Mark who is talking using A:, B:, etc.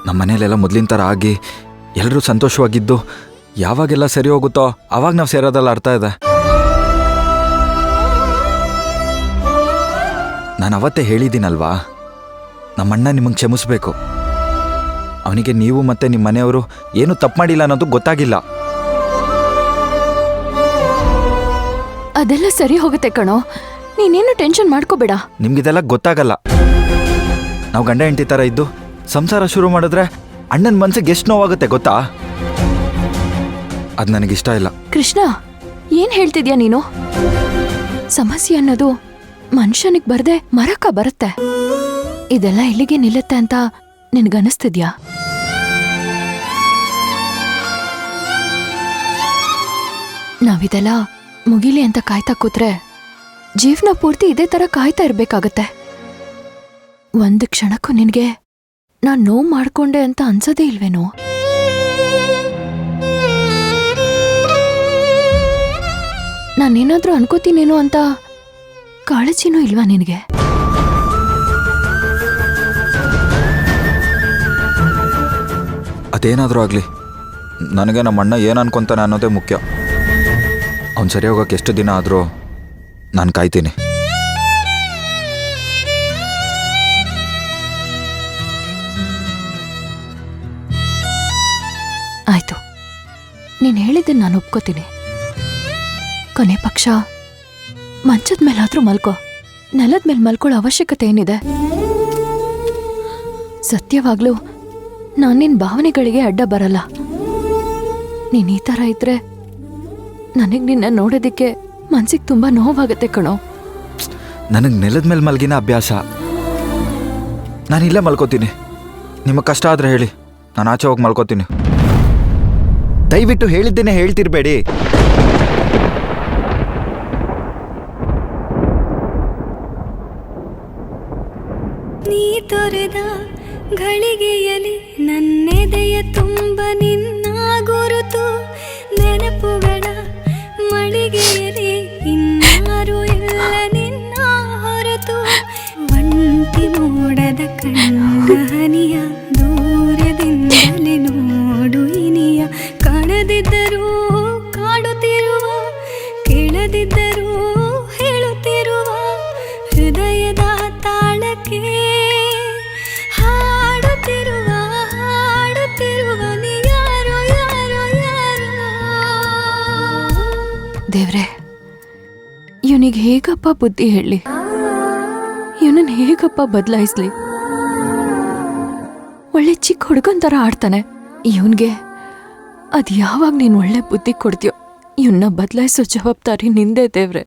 A: ನಮ್ಮ ಮನೇಲೆಲ್ಲ ಮೊದಲಿನ ಥರ ಆಗಿ ಎಲ್ಲರೂ ಸಂತೋಷವಾಗಿದ್ದು ಯಾವಾಗೆಲ್ಲ ಸರಿ ಹೋಗುತ್ತೋ ಆವಾಗ ನಾವು ಸೇರೋದಲ್ಲ ಅರ್ಥ ಇದೆ. ನಾನು ಅವತ್ತೇ ಹೇಳಿದ್ದೀನಲ್ವಾ, ನಮ್ಮಣ್ಣ ನಿಮಗೆ ಕ್ಷಮಿಸ್ಬೇಕು. ಅವನಿಗೆ ನೀವು ಮತ್ತೆ ನಿಮ್ಮ ಮನೆಯವರು ಏನೂ ತಪ್ಪು ಮಾಡಿಲ್ಲ ಅನ್ನೋದು ಗೊತ್ತಾಗಿಲ್ಲ.
B: ಅದೆಲ್ಲ ಸರಿ ಹೋಗುತ್ತೆ ಕಣೋ, ನೀನೇನು ಟೆನ್ಷನ್ ಮಾಡ್ಕೋಬೇಡ.
A: ನಿಮ್ಗಿದೆಲ್ಲ ಗೊತ್ತಾಗಲ್ಲ. ನಾವು ಗಂಡ ಹೆಂಡತಿ ಥರ ಇದ್ದು ಸಂಸಾರ ಶುರು ಮಾಡಿದ್ರೆ ಅಣ್ಣನ ಮನ್ಸಿಗೆ ಎಷ್ಟು ನೋವಾಗುತ್ತೆ ಗೊತ್ತಾ? ಅದು ನನಗಿಷ್ಟ ಇಲ್ಲ.
B: ಕೃಷ್ಣ, ಏನ್ ಹೇಳ್ತಿದ್ಯಾ ನೀನು? ಸಮಸ್ಯೆ ಅನ್ನೋದು ಮನುಷ್ಯನಿಗೆ ಬರ್ದೆ ಮರಕ್ಕ ಬರುತ್ತೆ. ಇದೆಲ್ಲ ಇಲ್ಲಿಗೆ ನಿಲ್ಲುತ್ತೆ ಅಂತ ನಿನ್ಗನಿಸ್ತಿದ್ಯಾ? ನಾವಿದೆಲ್ಲ ಮುಗಿಲಿ ಅಂತ ಕಾಯ್ತಾ ಕೂತ್ರೆ ಜೀವನ ಪೂರ್ತಿ ಇದೇ ತರ ಕಾಯ್ತಾ ಇರ್ಬೇಕಾಗತ್ತೆ. ಒಂದು ಕ್ಷಣಕ್ಕೂ ನಿನ್ಗೆ ನಾನ್ ನೋವು ಮಾಡ್ಕೊಂಡೆ ಅಂತ ಅನ್ಸೋದೇ ಇಲ್ವೇನೋ? ನಾನೇನಾದ್ರೂ ಅನ್ಕೋತೀನೇನೋ ಅಂತ ಕಾಳಜಿನೂ ಇಲ್ವಾ ನಿನಗೆ?
A: ಅದೇನಾದರೂ ಆಗಲಿ, ನನಗೆ ನಮ್ಮ ಅಣ್ಣ ಏನು ಅನ್ಕೊಂತಾನೆ ಅನ್ನೋದೇ ಮುಖ್ಯ. ಅವ್ನು ಸರಿ ಹೋಗೋಕೆ ಎಷ್ಟು ದಿನ ಆದರೂ ನಾನು ಕಾಯ್ತೀನಿ.
B: ಆಯ್ತು, ನೀನು ಹೇಳಿದ್ದನ್ನು ನಾನು ಒಪ್ಕೋತೀನಿ. ಕೊನೆ ಪಕ್ಷ ಮಂಚದ ಮೇಲಾದ್ರೂ ಮಲ್ಕೋ. ನೆಲದ ಮೇಲೆ ಮಲ್ಕೊಳ್ಳೋ ಅವಶ್ಯಕತೆ ಏನಿದೆ? ಸತ್ಯವಾಗ್ಲೂ ನಾನಿನ್ ಭಾವನೆಗಳಿಗೆ ಅಡ್ಡ ಬರಲ್ಲ. ನೀನ್ ಈ ಥರ ಇದ್ರೆ ನನಗೆ ನಿನ್ನ ನೋಡೋದಿಕ್ಕೆ ಮನ್ಸಿಗೆ ತುಂಬಾ ನೋವಾಗತ್ತೆ ಕಣೋ.
A: ನನಗೆ ನೆಲದ ಮೇಲೆ ಮಲಗಿನ ಅಭ್ಯಾಸ. ನಾನಿಲ್ಲೇ ಮಲ್ಕೋತೀನಿ. ನಿಮಗೆ ಕಷ್ಟ ಆದರೆ ಹೇಳಿ, ನಾನು ಆಚೆ ಹೋಗಿ ಮಲ್ಕೋತೀನಿ. ದಯವಿಟ್ಟು ಹೇಳಿದ್ದೇನೆ ಹೇಳ್ತಿರ್ಬೇಡಿ.
C: ನೀ ತೊರೆದ ಘಳಿಗೆಯಲಿ ನನ್ನೆದೆಯ ತುಂಬ ನಿನ್ನ ಗುರುತು, ನೆನಪುಗಳ ಮಳಿಗೆಯಲಿ ಇನ್ನಾರು ಇಲ್ಲ ನಿನ್ನ ಹೊರತು. ಒಂಟಿ ಮೋಡದ ಕಣ್ಣ ಹನಿಯ ದೂರದಿಂದಲೇ ನೋಡು ಇನಿಯ, ಕಾಣದಿದ್ದರೂ ಕಾಡುತ್ತಿರುವ, ಕೇಳದಿದ್ದರೂ ಹೇಳುತ್ತಿರುವ ಹೃದಯದ ತಾಳಕ್ಕೆ ಹಾಡುತ್ತಿರುವ ನೀ ಯಾರೋ ಯಾರೋ ಯಾರೋ.
B: ದೇವ್ರೆ, ಇವನಿಗೆ ಹೇಗಪ್ಪ ಬುದ್ಧಿ ಹೇಳಲಿ? ಇವನನ್ನ ಹೇಗಪ್ಪ ಬದಲಾಯಿಸ್ಲಿ? ಒಳ್ಳೆ ಚಿಕ್ಕ ಹುಡುಗನ್ ಥರ ಆಡ್ತಾನೆ. ಇವನ್ಗೆ ಅದ್ ಯಾವಾಗ ನೀನು ಒಳ್ಳೆ ಬುದ್ಧಿ ಕೊಡ್ತೀಯೋ, ಇವನ್ನ ಬದಲಾಯಿಸೋ ಜವಾಬ್ದಾರಿ ನಿಂದೆ ದೇವ್ರೆ.